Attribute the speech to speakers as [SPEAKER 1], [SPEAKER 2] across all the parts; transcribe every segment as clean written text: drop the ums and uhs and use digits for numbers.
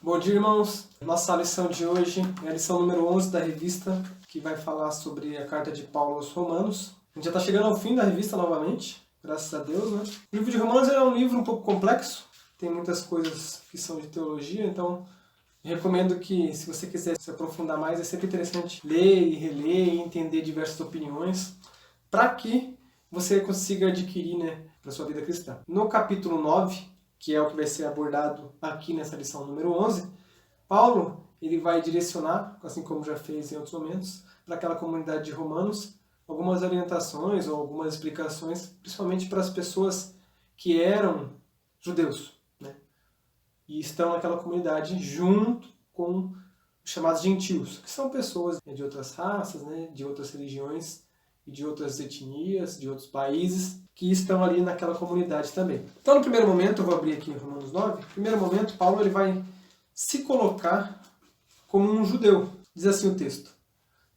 [SPEAKER 1] Bom dia, irmãos. Nossa lição de hoje é a lição número 11 da revista, que vai falar sobre a carta de Paulo aos Romanos. A gente já está chegando ao fim da revista novamente, graças a Deus, né? O livro de Romanos é um livro um pouco complexo, tem muitas coisas que são de teologia, então recomendo que, se você quiser se aprofundar mais, é sempre interessante ler e reler e entender diversas opiniões, para que você consiga adquirir, né, para a sua vida cristã. No capítulo 9, que é o que vai ser abordado aqui nessa lição número 11, Paulo ele vai direcionar, assim como já fez em outros momentos, para aquela comunidade de Romanos, algumas orientações ou algumas explicações, principalmente para as pessoas que eram judeus, né? E estão naquela comunidade junto com os chamados gentios, que são pessoas de outras raças, né, de outras religiões e de outras etnias, de outros países, que estão ali naquela comunidade também. Então, no primeiro momento, eu vou abrir aqui em Romanos 9, no primeiro momento, Paulo ele vai se colocar como um judeu. Diz assim o texto,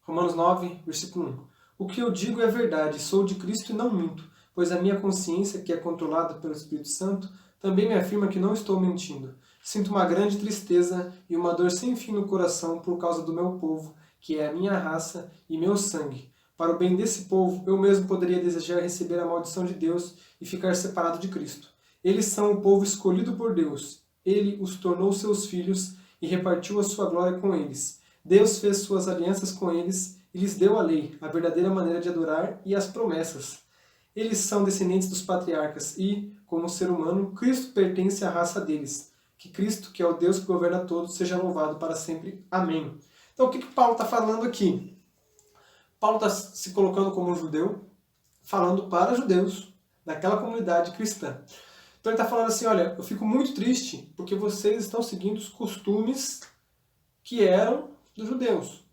[SPEAKER 1] Romanos 9, versículo 1. O que eu digo é verdade, sou de Cristo e não minto, pois a minha consciência, que é controlada pelo Espírito Santo, também me afirma que não estou mentindo. Sinto uma grande tristeza e uma dor sem fim no coração por causa do meu povo, que é a minha raça e meu sangue. Para o bem desse povo, eu mesmo poderia desejar receber a maldição de Deus e ficar separado de Cristo. Eles são o povo escolhido por Deus. Ele os tornou seus filhos e repartiu a sua glória com eles. Deus fez suas alianças com eles e lhes deu a lei, a verdadeira maneira de adorar e as promessas. Eles são descendentes dos patriarcas e, como ser humano, Cristo pertence à raça deles. Que Cristo, que é o Deus que governa todos, seja louvado para sempre. Amém. Então, o que Paulo está falando aqui? Paulo está se colocando como um judeu, falando para judeus, daquela comunidade cristã. Então ele está falando assim, olha, eu fico muito triste porque vocês estão seguindo os costumes que eram dos judeus.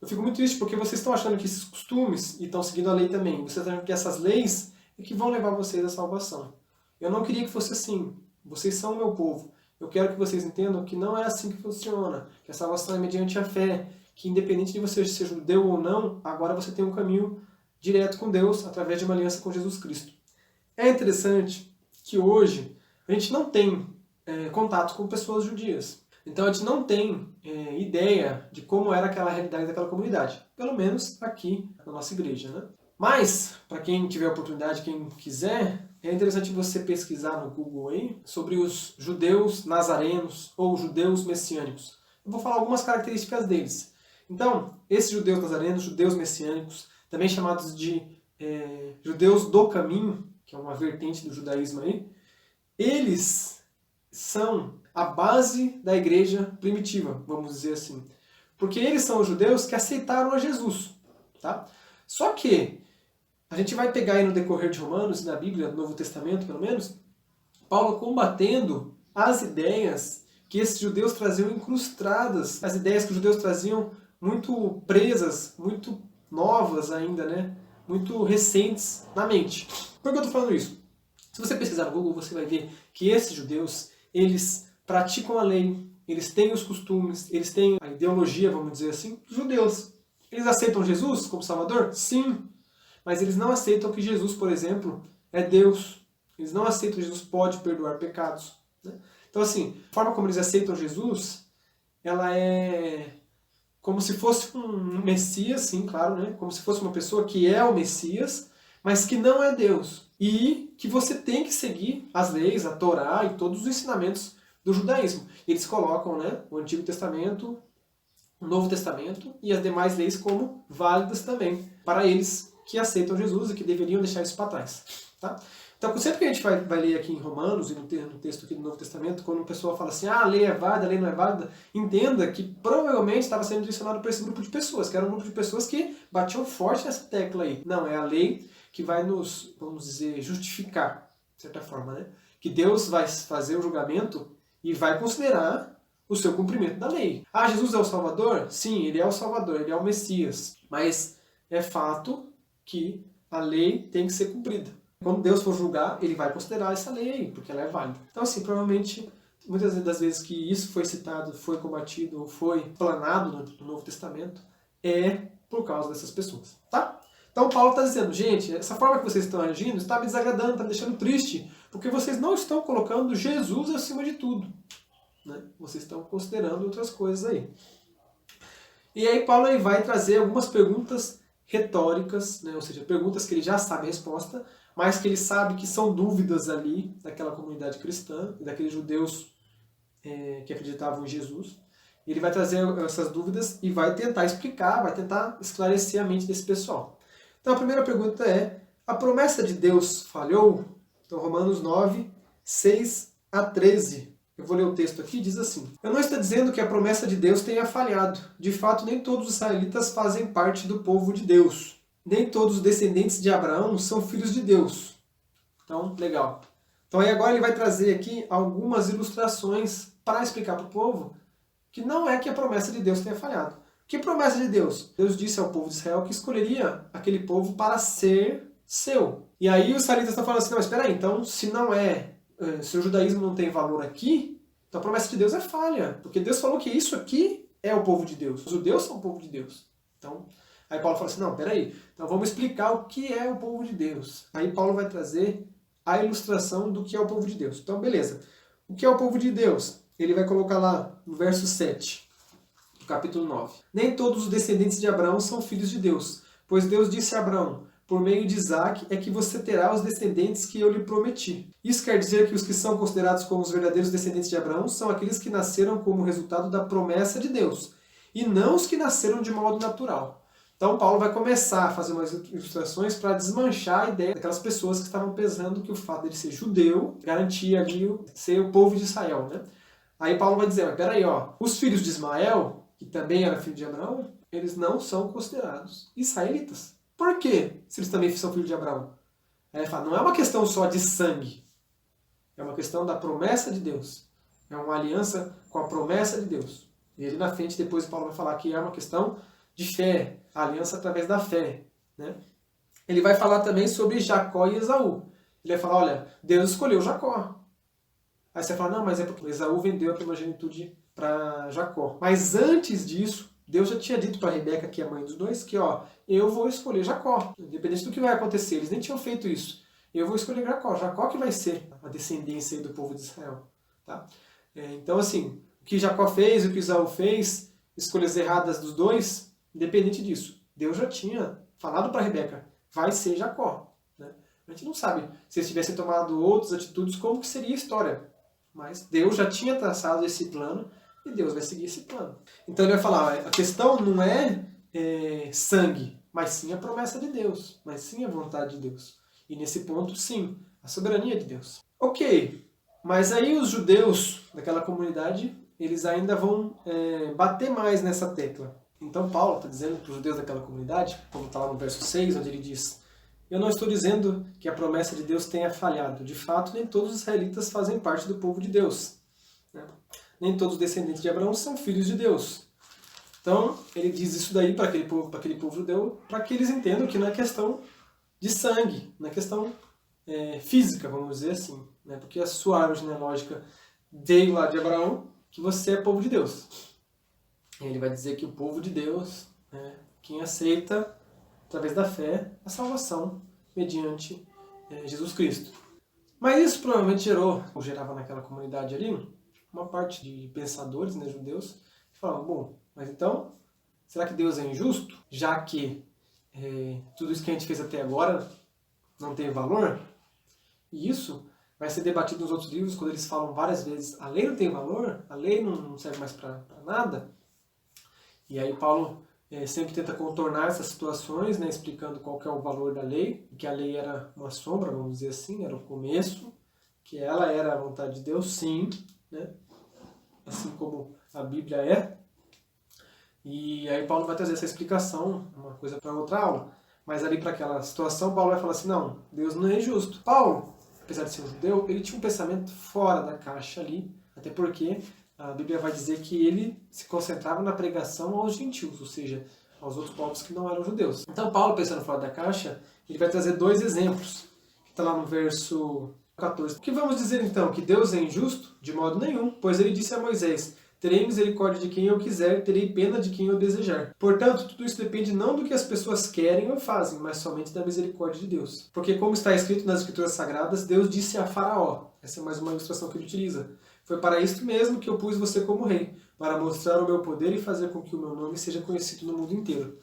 [SPEAKER 1] Eu fico muito triste porque vocês estão achando que esses costumes, e estão seguindo a lei também, vocês estão achando que essas leis é que vão levar vocês à salvação. Eu não queria que fosse assim. Vocês são o meu povo. Eu quero que vocês entendam que não é assim que funciona, que a salvação é mediante a fé, que independente de você ser judeu ou não, agora você tem um caminho direto com Deus através de uma aliança com Jesus Cristo. É interessante que hoje a gente não tem contato com pessoas judias. Então a gente não tem ideia de como era aquela realidade daquela comunidade. Pelo menos aqui na nossa igreja, né? Mas, para quem tiver oportunidade, quem quiser, é interessante você pesquisar no Google aí sobre os judeus nazarenos ou judeus messiânicos. Eu vou falar algumas características deles. Então, esses judeus nazarenos, judeus messiânicos, também chamados de judeus do caminho, que é uma vertente do judaísmo aí, eles são a base da igreja primitiva, vamos dizer assim. Porque eles são os judeus que aceitaram a Jesus. Tá? Só que a gente vai pegar aí no decorrer de Romanos, na Bíblia, no Novo Testamento pelo menos, Paulo combatendo as ideias que esses judeus traziam incrustadas, as ideias que os judeus traziam muito presas, muito novas ainda, né? Muito recentes na mente. Por que eu estou falando isso? Se você pesquisar no Google, você vai ver que esses judeus, eles praticam a lei, eles têm os costumes, eles têm a ideologia, vamos dizer assim, dos judeus. Eles aceitam Jesus como Salvador? Sim. Mas eles não aceitam que Jesus, por exemplo, é Deus. Eles não aceitam que Jesus pode perdoar pecados. Né? Então, assim, a forma como eles aceitam Jesus, ela é como se fosse um Messias, sim, claro, né? Como se fosse uma pessoa que é o Messias, mas que não é Deus. E que você tem que seguir as leis, a Torá e todos os ensinamentos do judaísmo. Eles colocam, né, o Antigo Testamento, o Novo Testamento e as demais leis como válidas também para eles que aceitam Jesus e que deveriam deixar isso para trás. Tá? Então, sempre que a gente vai ler aqui em Romanos e no texto aqui do Novo Testamento, quando uma pessoa fala assim, a lei é válida, a lei não é válida, entenda que provavelmente estava sendo direcionado para esse grupo de pessoas, que era um grupo de pessoas que batiam forte nessa tecla aí. Não, é a lei que vai nos, vamos dizer, justificar, de certa forma, né? Que Deus vai fazer o julgamento e vai considerar o seu cumprimento da lei. Ah, Jesus é o Salvador? Sim, ele é o Salvador, ele é o Messias. Mas é fato que a lei tem que ser cumprida. Quando Deus for julgar, ele vai considerar essa lei aí, porque ela é válida. Então, assim, provavelmente, muitas das vezes que isso foi citado, foi combatido, ou foi planado no Novo Testamento, é por causa dessas pessoas, tá? Então, Paulo está dizendo, gente, essa forma que vocês estão agindo está me desagradando, está me deixando triste, porque vocês não estão colocando Jesus acima de tudo. né? Vocês estão considerando outras coisas aí. E aí Paulo aí vai trazer algumas perguntas retóricas, né? Ou seja, perguntas que ele já sabe a resposta, mas que ele sabe que são dúvidas ali daquela comunidade cristã, daqueles judeus que acreditavam em Jesus. Ele vai trazer essas dúvidas e vai tentar explicar, vai tentar esclarecer a mente desse pessoal. Então a primeira pergunta é: a promessa de Deus falhou? Então Romanos 9, 6 a 13. Eu vou ler o texto aqui, diz assim: eu não estou dizendo que a promessa de Deus tenha falhado. De fato, nem todos os israelitas fazem parte do povo de Deus. Nem todos os descendentes de Abraão são filhos de Deus. Então, legal. Então aí agora ele vai trazer aqui algumas ilustrações para explicar para o povo que não é que a promessa de Deus tenha falhado. Que promessa de Deus? Deus disse ao povo de Israel que escolheria aquele povo para ser seu. E aí os israelitas estão falando assim: não, mas espera aí, então se o judaísmo não tem valor aqui, então a promessa de Deus é falha. Porque Deus falou que isso aqui é o povo de Deus. Os judeus são o povo de Deus. Então, aí Paulo fala assim: não, espera aí, então vamos explicar o que é o povo de Deus. Aí Paulo vai trazer a ilustração do que é o povo de Deus. Então, beleza. O que é o povo de Deus? Ele vai colocar lá no verso 7, do capítulo 9. Nem todos os descendentes de Abraão são filhos de Deus, pois Deus disse a Abraão: por meio de Isaac é que você terá os descendentes que eu lhe prometi. Isso quer dizer que os que são considerados como os verdadeiros descendentes de Abraão são aqueles que nasceram como resultado da promessa de Deus, e não os que nasceram de modo natural. Então Paulo vai começar a fazer umas ilustrações para desmanchar a ideia daquelas pessoas que estavam pensando que o fato de ele ser judeu garantia ali ser o povo de Israel, né? Aí Paulo vai dizer: peraí, os filhos de Ismael, que também era filho de Abraão, eles não são considerados israelitas. Por quê? Se eles também são filhos de Abraão? Aí ele fala: não é uma questão só de sangue, é uma questão da promessa de Deus. É uma aliança com a promessa de Deus. E ali na frente, depois Paulo vai falar que é uma questão de fé, a aliança através da fé, né? Ele vai falar também sobre Jacó e Esaú. Ele vai falar: olha, Deus escolheu Jacó. Aí você fala: não, mas é porque Esaú vendeu a primogenitura para Jacó. Mas antes disso, Deus já tinha dito para Rebeca, que é a mãe dos dois, que eu vou escolher Jacó. Independente do que vai acontecer, eles nem tinham feito isso. Eu vou escolher Jacó. Jacó que vai ser a descendência do povo de Israel. Tá? Então, assim, o que Jacó fez, o que Esaú fez, escolhas erradas dos dois, independente disso, Deus já tinha falado para Rebeca: vai ser Jacó. Né? A gente não sabe se eles tivessem tomado outras atitudes, como que seria a história. Mas Deus já tinha traçado esse plano e Deus vai seguir esse plano. Então ele vai falar: a questão não é sangue, mas sim a promessa de Deus, mas sim a vontade de Deus. E nesse ponto, sim, a soberania de Deus. Ok, mas aí os judeus daquela comunidade, eles ainda vão bater mais nessa tecla. Então Paulo está dizendo para os judeus daquela comunidade, como está lá no verso 6, onde ele diz: eu não estou dizendo que a promessa de Deus tenha falhado. De fato, nem todos os israelitas fazem parte do povo de Deus. Né? Nem todos os descendentes de Abraão são filhos de Deus. Então, ele diz isso daí para aquele povo judeu, para que eles entendam que não é questão de sangue, não é questão física, vamos dizer assim. Né? Porque a sua árvore genealógica veio lá de Abraão, que você é povo de Deus. E ele vai dizer que o povo de Deus, quem aceita através da fé, a salvação mediante Jesus Cristo. Mas isso provavelmente gerava naquela comunidade ali, uma parte de pensadores, né, judeus, que falavam: bom, mas então, será que Deus é injusto? Já que tudo isso que a gente fez até agora não tem valor? E isso vai ser debatido nos outros livros, quando eles falam várias vezes: a lei não tem valor, a lei não serve mais para nada. E aí Paulo sempre tenta contornar essas situações, né, explicando qual que é o valor da lei, que a lei era uma sombra, vamos dizer assim, era o começo, que ela era a vontade de Deus, sim, né, assim como a Bíblia é. E aí Paulo vai trazer essa explicação, uma coisa para outra aula. Mas ali para aquela situação, Paulo vai falar assim: não, Deus não é injusto. Paulo, apesar de ser um judeu, ele tinha um pensamento fora da caixa ali, até porque a Bíblia vai dizer que ele se concentrava na pregação aos gentios, ou seja, aos outros povos que não eram judeus. Então Paulo, pensando fora da caixa, ele vai trazer dois exemplos, que está lá no verso 14. O que vamos dizer então? Que Deus é injusto? De modo nenhum, pois ele disse a Moisés: terei misericórdia de quem eu quiser, terei pena de quem eu desejar. Portanto, tudo isso depende não do que as pessoas querem ou fazem, mas somente da misericórdia de Deus. Porque como está escrito nas Escrituras Sagradas, Deus disse a Faraó, essa é mais uma ilustração que ele utiliza: Foi para isto mesmo que eu pus você como rei, para mostrar o meu poder e fazer com que o meu nome seja conhecido no mundo inteiro.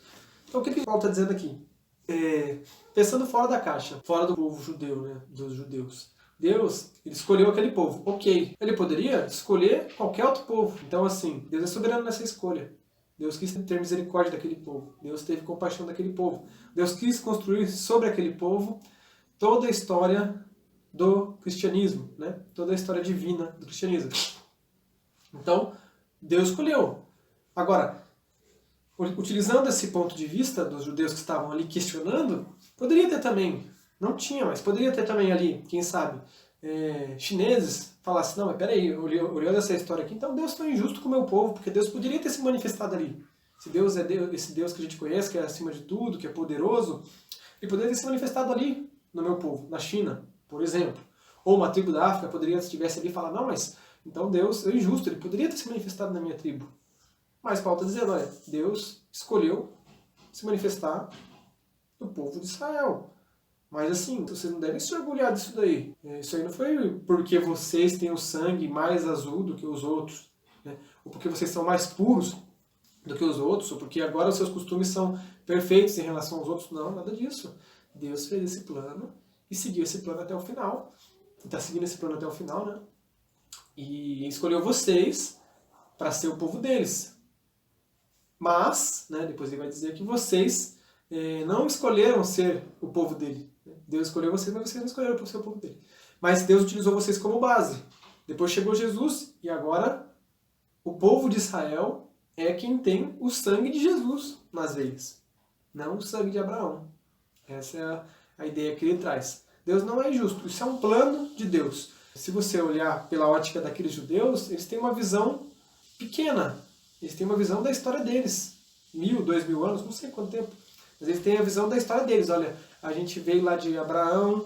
[SPEAKER 1] Então o que Paulo está dizendo aqui? Pensando fora da caixa, fora do povo judeu, né, dos judeus. Deus, ele escolheu aquele povo. Ok. Ele poderia escolher qualquer outro povo. Então, assim, Deus é soberano nessa escolha. Deus quis ter misericórdia daquele povo. Deus teve compaixão daquele povo. Deus quis construir sobre aquele povo toda a história do cristianismo, né? Toda a história divina do cristianismo. Então, Deus escolheu. Agora, utilizando esse ponto de vista dos judeus que estavam ali questionando, poderia ter também, não tinha, mas poderia ter também ali, quem sabe, chineses falassem, não, mas peraí, olhando essa história aqui, então Deus foi injusto com o meu povo, porque Deus poderia ter se manifestado ali. Se Deus é Deus, esse Deus que a gente conhece, que é acima de tudo, que é poderoso, ele poderia ter se manifestado ali no meu povo, na China, por exemplo. Ou uma tribo da África poderia, se estivesse ali, falar, não, mas então Deus é injusto, ele poderia ter se manifestado na minha tribo. Mas Paulo está dizendo, olha, Deus escolheu se manifestar no povo de Israel. Mas assim, vocês não devem se orgulhar disso daí. Isso aí não foi porque vocês têm o sangue mais azul do que os outros, né? Ou porque vocês são mais puros do que os outros, ou porque agora os seus costumes são perfeitos em relação aos outros. Não, nada disso. Deus fez esse plano e seguiu esse plano até o final. Está seguindo esse plano até o final, né? E escolheu vocês para ser o povo deles. Mas, né, depois ele vai dizer que vocês não escolheram ser o povo dele. Deus escolheu vocês, mas vocês não escolheram ser o povo dele. Mas Deus utilizou vocês como base. Depois chegou Jesus e agora o povo de Israel é quem tem o sangue de Jesus nas veias, não o sangue de Abraão. Essa é a ideia que ele traz. Deus não é injusto, isso é um plano de Deus. Se você olhar pela ótica daqueles judeus, eles têm uma visão pequena. Eles têm uma visão da história deles. 1000, 2000 anos, não sei quanto tempo. Mas eles têm a visão da história deles. Olha, a gente veio lá de Abraão,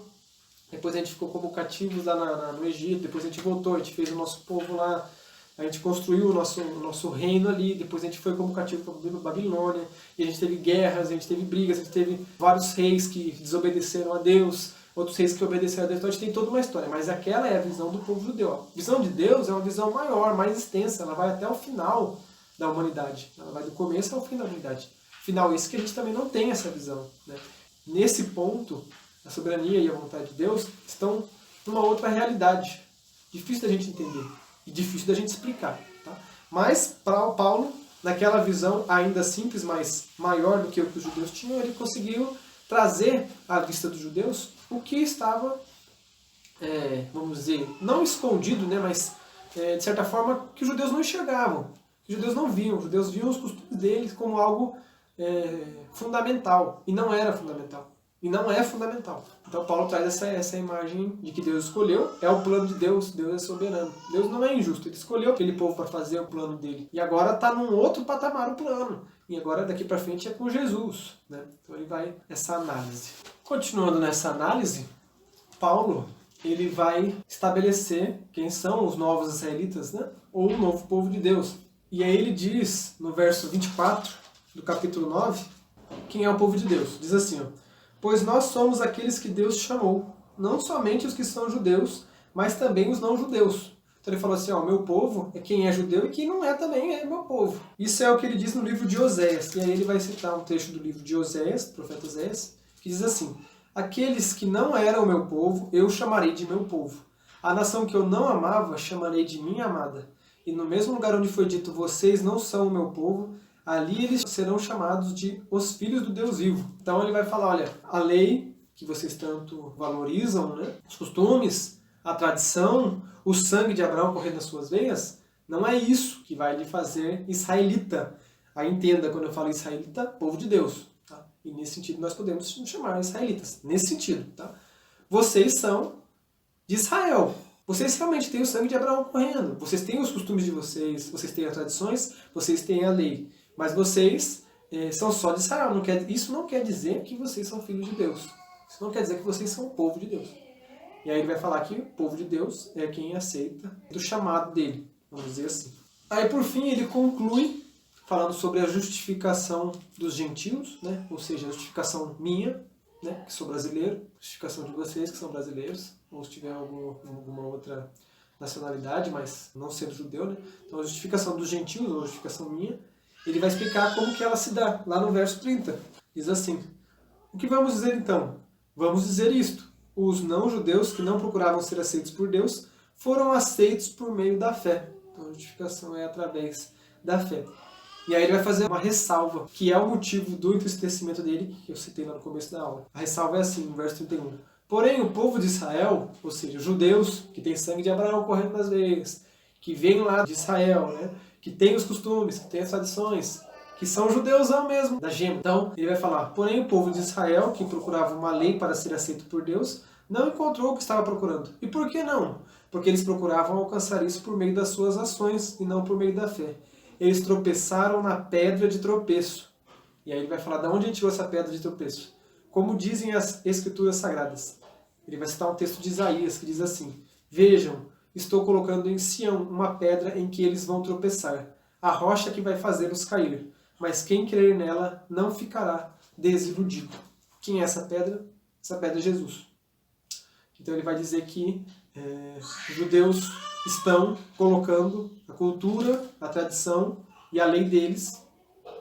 [SPEAKER 1] depois a gente ficou como cativos lá no Egito, depois a gente voltou, a gente fez o nosso povo lá, a gente construiu o nosso reino ali, depois a gente foi como cativo para a Babilônia, e a gente teve guerras, a gente teve brigas, a gente teve vários reis que desobedeceram a Deus, outros reis que obedeceram a Deus, então a gente tem toda uma história, mas aquela é a visão do povo judeu. A visão de Deus é uma visão maior, mais extensa, ela vai até o final da humanidade, ela vai do começo ao fim da humanidade. Final esse que a gente também não tem essa visão, né? Nesse ponto, a soberania e a vontade de Deus estão numa outra realidade, difícil da gente entender e difícil da gente explicar, tá? Mas para Paulo, naquela visão ainda simples, mas maior do que o que os judeus tinham, ele conseguiu trazer à vista dos judeus o que estava, vamos dizer, não escondido, né, mas de certa forma que os judeus não enxergavam, que os judeus não viam. Os judeus viam os costumes deles como algo fundamental, e não era fundamental. E não é fundamental. Então Paulo traz essa imagem de que Deus escolheu, é o plano de Deus, Deus é soberano. Deus não é injusto, ele escolheu aquele povo para fazer o plano dele. E agora está num outro patamar o plano. E agora daqui para frente é com Jesus, né? Então ele vai nessa análise. Continuando nessa análise, Paulo ele vai estabelecer quem são os novos israelitas, né? Ou o novo povo de Deus. E aí ele diz no verso 24 do capítulo 9, quem é o povo de Deus. Diz assim, ó: pois nós somos aqueles que Deus chamou, não somente os que são judeus, mas também os não judeus. Então ele falou assim, ó, meu povo é quem é judeu e quem não é também é meu povo. Isso é o que ele diz no livro de Oséias. E aí ele vai citar um trecho do livro de Oséias, do profeta Oséias, que diz assim: aqueles que não eram meu povo, eu chamarei de meu povo. A nação que eu não amava, chamarei de minha amada. E no mesmo lugar onde foi dito, vocês não são o meu povo, ali eles serão chamados de os filhos do Deus vivo. Então ele vai falar, olha, a lei que vocês tanto valorizam, né? Os costumes, a tradição, o sangue de Abraão correndo nas suas veias, não é isso que vai lhe fazer israelita. Aí entenda, quando eu falo israelita, povo de Deus. Tá? E nesse sentido nós podemos nos chamar israelitas. Nesse sentido. Tá? Vocês são de Israel. Vocês realmente têm o sangue de Abraão correndo. Vocês têm os costumes de vocês têm as tradições, vocês têm a lei. Mas vocês são só de Israel. Isso não quer dizer que vocês são filhos de Deus. Isso não quer dizer que vocês são o povo de Deus. E aí ele vai falar que o povo de Deus é quem aceita do chamado dele, vamos dizer assim. Aí por fim ele conclui falando sobre a justificação dos gentios, né? Ou seja, a justificação minha, né? Que sou brasileiro, a justificação de vocês que são brasileiros, ou se tiver alguma outra nacionalidade, mas não sendo judeu, né? Então a justificação dos gentios, ou a justificação minha, ele vai explicar como que ela se dá, lá no verso 30. Diz assim: o que vamos dizer então? Vamos dizer isto: os não-judeus que não procuravam ser aceitos por Deus foram aceitos por meio da fé. Então a justificação é através da fé. E aí ele vai fazer uma ressalva, que é o motivo do entristecimento dele, que eu citei lá no começo da aula. A ressalva é assim, no verso 31. Porém, o povo de Israel, ou seja, os judeus, que tem sangue de Abraão correndo nas veias, que vêm lá de Israel, né, que tem os costumes, que tem as tradições, que são judeusão mesmo, da gema. Então, ele vai falar: porém, o povo de Israel, que procurava uma lei para ser aceito por Deus, não encontrou o que estava procurando. E por que não? Porque eles procuravam alcançar isso por meio das suas ações e não por meio da fé. Eles tropeçaram na pedra de tropeço. E aí ele vai falar de onde ele tirou essa pedra de tropeço. Como dizem as Escrituras Sagradas. Ele vai citar um texto de Isaías que diz assim: vejam, estou colocando em Sião uma pedra em que eles vão tropeçar, a rocha que vai fazê-los cair. Mas quem crer nela não ficará desiludido. Quem é essa pedra? Essa pedra é Jesus. Então ele vai dizer que os judeus estão colocando a cultura, a tradição e a lei deles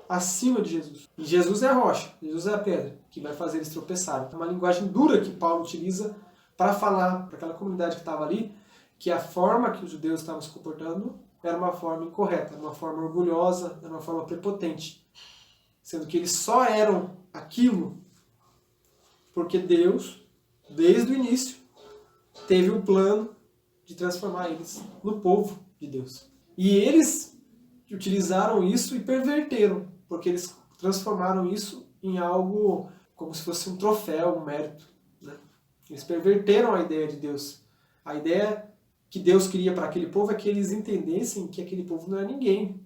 [SPEAKER 1] acima de Jesus. E Jesus é a rocha, Jesus é a pedra que vai fazer eles tropeçarem. É uma linguagem dura que Paulo utiliza para falar para aquela comunidade que estava ali que a forma que os judeus estavam se comportando era uma forma incorreta, era uma forma orgulhosa, era uma forma prepotente. Sendo que eles só eram aquilo porque Deus, desde o início, teve um plano de transformar eles no povo de Deus. E eles utilizaram isso e perverteram, porque eles transformaram isso em algo como se fosse um troféu, um mérito, né? Eles perverteram a ideia de Deus. A ideia que Deus queria para aquele povo é que eles entendessem que aquele povo não era ninguém